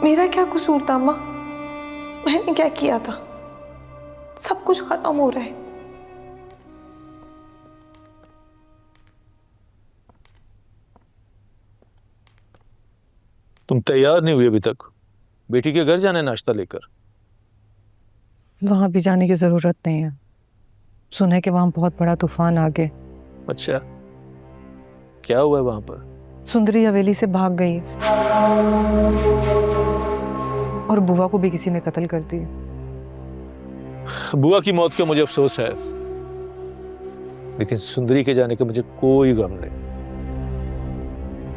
मेरा क्या कसूर था अम्मा? मैंने क्या किया था? सब कुछ खत्म हो रहा है। तुम तैयार नहीं हुई अभी तक? बेटी के घर जाना है नाश्ता लेकर। वहां भी जाने की जरूरत नहीं है। सुना है कि वहां बहुत बड़ा तूफान आ गया। अच्छा, क्या हुआ है वहां पर? सुंदरी हवेली से भाग गई और बुआ को भी किसी ने कत्ल कर दिया। बुआ की मौत का मुझे अफसोस है, लेकिन सुंदरी के जाने का मुझे कोई गम नहीं।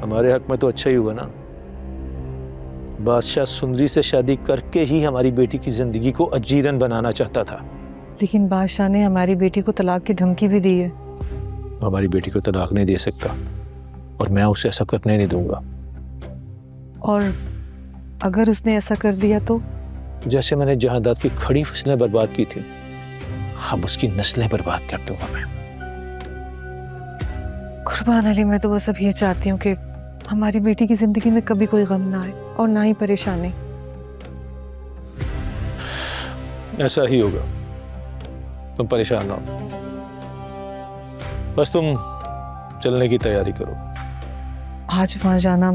हमारे हक में तो अच्छा ही हुआ ना। बादशाह सुंदरी से शादी करके ही हमारी बेटी की जिंदगी को अजीरन बनाना चाहता था। लेकिन बादशाह ने हमारी बेटी को तलाक की धमकी भी दी है। हमारी बेटी को तलाक नहीं दे सकता और मैं उसे ऐसा करने नहीं दूंगा। और अगर उसने ऐसा कर दिया तो? जैसे मैंने जहादात की खड़ी फसलें बर्बाद की थी, हम उसकी नस्लें बर्बाद कर दूंगा मैं। कुर्बान अली, मैं तो बस अब ये चाहती हूँ कि हमारी बेटी की जिंदगी में कभी कोई गम ना आए और ना ही परेशानी। ऐसा ही होगा, तुम परेशान ना हो। बस तुम चलने की तैयारी करो। आज वहां जाना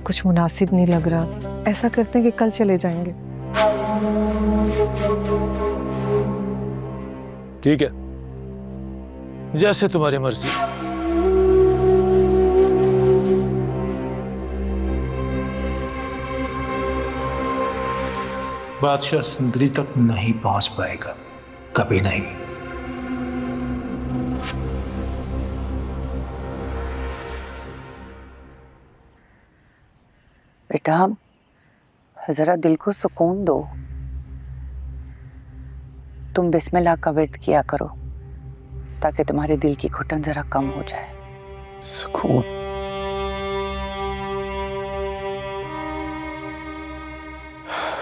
कुछ मुनासिब नहीं लग रहा। ऐसा करते हैं कि कल चले जाएंगे। ठीक है, जैसे तुम्हारी मर्जी। बादशाह सुंदरी तक नहीं पहुंच पाएगा, कभी नहीं। बेटा, जरा दिल को सुकून दो। तुम बिस्मिल्लाह का विर्द किया करो ताकि तुम्हारे दिल की घुटन जरा कम हो जाए। सुकून?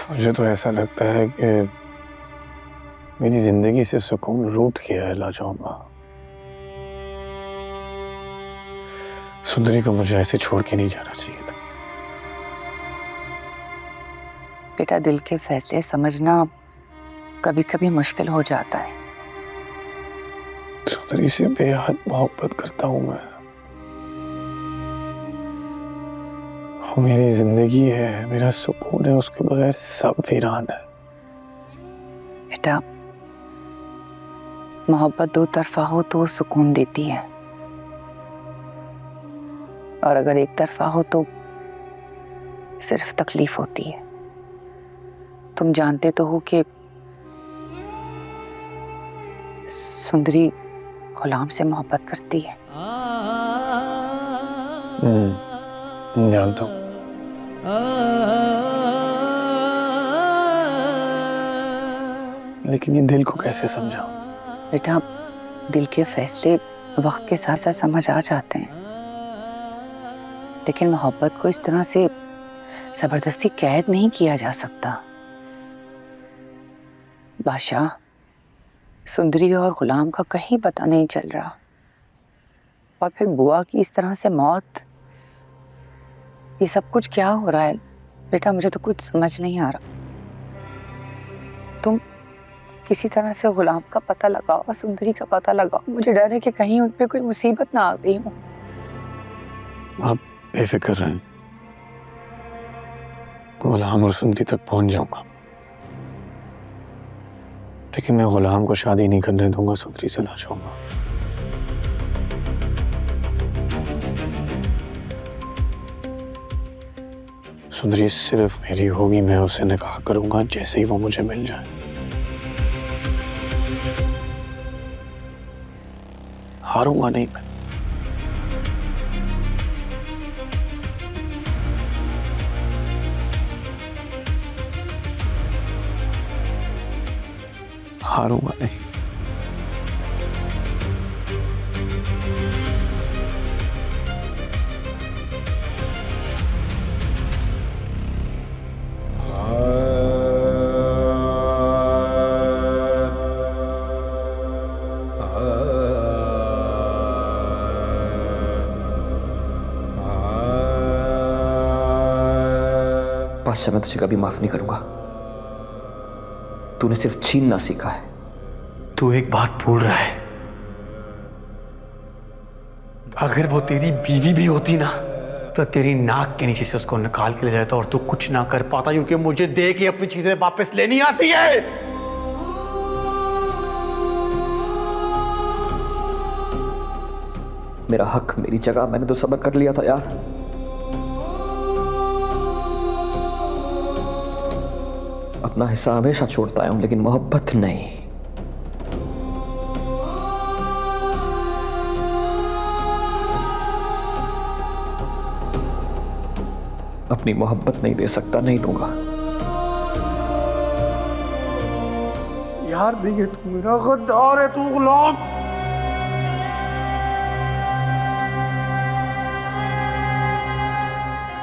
मुझे तो ऐसा लगता है कि मेरी जिंदगी से सुकून रूठ गया है लाजौमा। सुंदरी को मुझे ऐसे छोड़ के नहीं जाना चाहिए था। बेटा, दिल के फैसले समझना कभी कभी मुश्किल हो जाता है। सुंदरी से बेहद मोहब्बत करता हूं मैं। वो मेरी जिंदगी है, मेरा सुकून है, उसके बगैर सब वीरान है। बेटा, मोहब्बत दो तरफा हो तो वो सुकून देती है, और अगर एक तरफा हो तो सिर्फ तकलीफ होती है। तुम जानते तो हो कि सुंदरी गुलाम से मोहब्बत करती है। जानता हूँ। लेकिन ये दिल को कैसे समझाऊं? बेटा, दिल के फैसले वक्त के साथ साथ समझ आ जाते हैं, लेकिन मोहब्बत को इस तरह से जबरदस्ती कैद नहीं किया जा सकता। बादशाह, सुंदरी और गुलाम का कहीं पता नहीं चल रहा, और फिर बुआ की इस तरह से मौत, ये सब कुछ क्या हो रहा है? बेटा, मुझे तो कुछ समझ नहीं आ रहा। तुम किसी तरह से गुलाम का पता लगाओ, सुंदरी का पता लगाओ। मुझे डर है कि कहीं उन पे कोई मुसीबत ना आ गई हो। आप बेफिक्र रहें, गुलाम और सुंदरी तक पहुंच जाऊंगा, लेकिन मैं गुलाम को शादी नहीं करने दूंगा, सुंदरी से ना चाहूंगा। सुंदरी सिर्फ मेरी होगी, मैं उससे निकाह करूंगा जैसे ही वो मुझे मिल जाए। हारूंगा नहीं मैं। हारूंगा नहीं। बादशाह मैं तुझे कभी माफ नहीं करूंगा। तूने सिर्फ छीनना सीखा है। तू एक बात भूल रहा है, अगर वो तेरी बीवी भी होती ना तो तेरी नाक के नीचे से उसको निकाल के ले जाता और तू कुछ ना कर पाता, क्योंकि मुझे दे के अपनी चीजें वापस लेनी आती है। मेरा हक, मेरी जगह, मैंने तो सब्र कर लिया था यार। अपना हिस्सा हमेशा छोड़ता आया हूं, लेकिन मोहब्बत नहीं। अपनी मोहब्बत नहीं दे सकता, नहीं दूंगा। यार बिगड़, तू मेरा गद्दार है, तू गुलाम।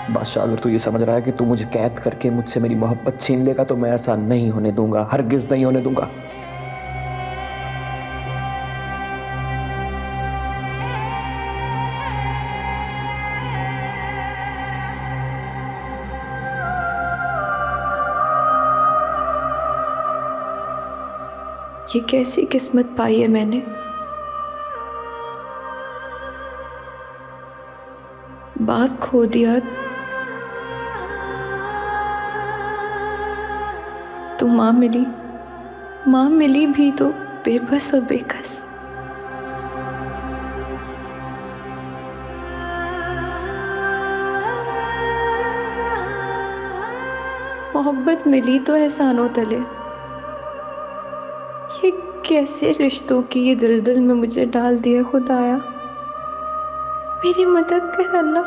बादशाह, अगर तू ये समझ रहा है कि तू मुझे कैद करके मुझसे मेरी मोहब्बत छीन लेगा तो मैं ऐसा नहीं होने दूंगा, हरगिज नहीं होने दूंगा। ये कैसी किस्मत पाई है मैंने। बाप खो दिया तो माँ मिली भी तो बेबस और बेकस। मोहब्बत मिली तो एहसानों तले। ये कैसे रिश्तों की ये दलदल में मुझे डाल दिया खुदाया। मेरी मदद कर अल्लाह।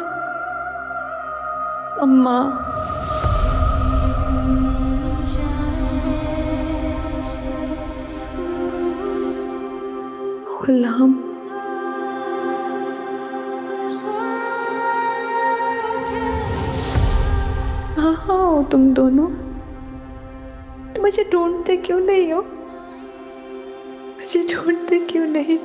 अम्मा, गुलाम, हाँ हो तुम दोनों। मुझे ढूंढते क्यों नहीं हो? मुझे ढूंढते क्यों नहीं?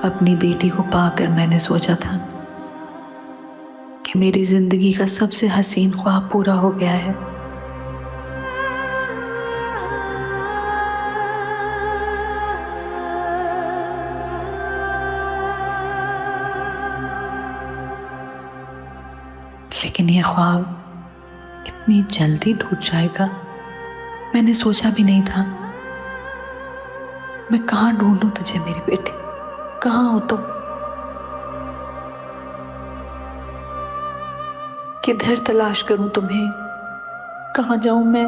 अपनी बेटी को पाकर मैंने सोचा था कि मेरी जिंदगी का सबसे हसीन ख्वाब पूरा हो गया है। लेकिन यह ख्वाब इतनी जल्दी टूट जाएगा मैंने सोचा भी नहीं था। मैं कहाँ ढूंढूं तुझे मेरी बेटी, कहाँ हो तुम? किधर तलाश करूं तुम्हें? कहाँ जाऊं मैं?